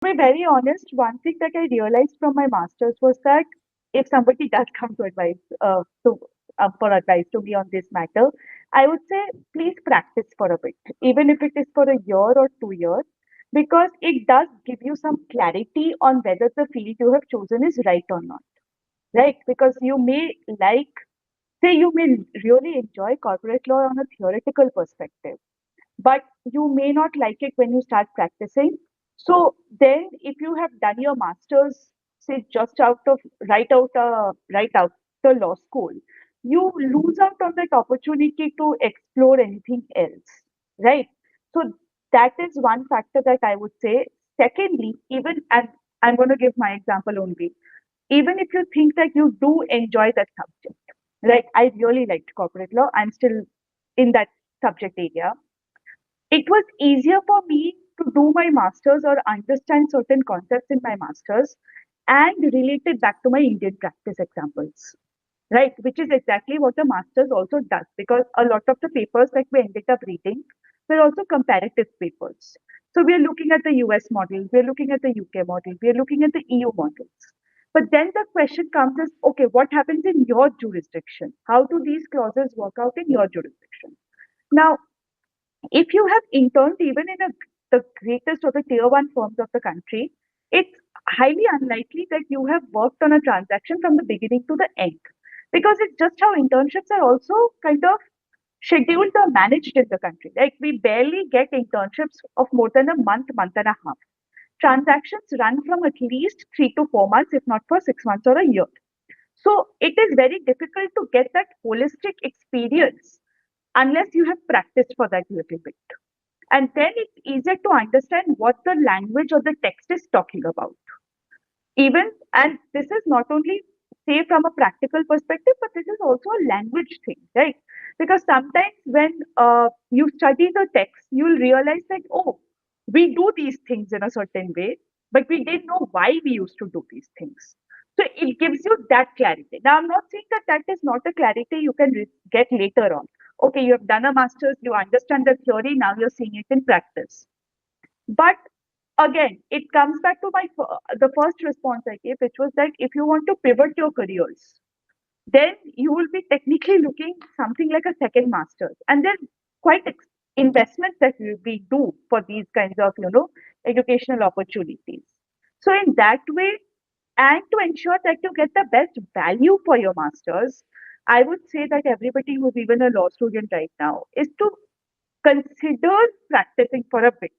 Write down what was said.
To be very honest, one thing that I realized from my master's was that if somebody does come to advise for advice to me on this matter, I would say please practice for a bit, even if it is for a year or 2 years, because it does give you some clarity on whether the field you have chosen is right or not. Right? Because you may like, say, you may really enjoy corporate law on a theoretical perspective, but you may not like it when you start practicing. So then, if you have done your masters, say just out of right out the law school, you lose out on that opportunity to explore anything else, right? So that is one factor that I would say. Secondly, even and I'm going to give my example only. Even if you think that you do enjoy that subject, right? I really liked corporate law. I'm still in that subject area. It was easier for me to do my masters or understand certain concepts in my masters and relate it back to my Indian practice examples, right? Which is exactly what the masters also does, because a lot of the papers that we ended up reading were also comparative papers. So we are looking at the US model, we are looking at the UK model, we are looking at the EU models. But then the question comes is, okay, what happens in your jurisdiction? How do these clauses work out in your jurisdiction? Now, if you have interned even in the greatest of the tier one firms of the country, it's highly unlikely that you have worked on a transaction from the beginning to the end, because it's just how internships are also kind of scheduled or managed in the country. Like we barely get internships of more than a month, month and a half. Transactions run from at least 3 to 4 months, if not for 6 months or a year. So it is very difficult to get that holistic experience unless you have practiced for that little bit. And then it's easier to understand what the language or the text is talking about. Even, and this is not only say from a practical perspective, but this is also a language thing, right? Because sometimes when you study the text, you'll realize that, oh, we do these things in a certain way, but we didn't know why we used to do these things. So it gives you that clarity. Now, I'm not saying that that is not a clarity you can get later on. Okay, you have done a master's, you understand the theory, now you're seeing it in practice. But again, it comes back to the first response I gave, which was that if you want to pivot your careers, then you will be technically looking something like a second master's, and then quite investments that we do for these kinds of educational opportunities. So in that way, and to ensure that you get the best value for your masters, I would say that everybody who's even a law student right now is to consider practicing for a bit.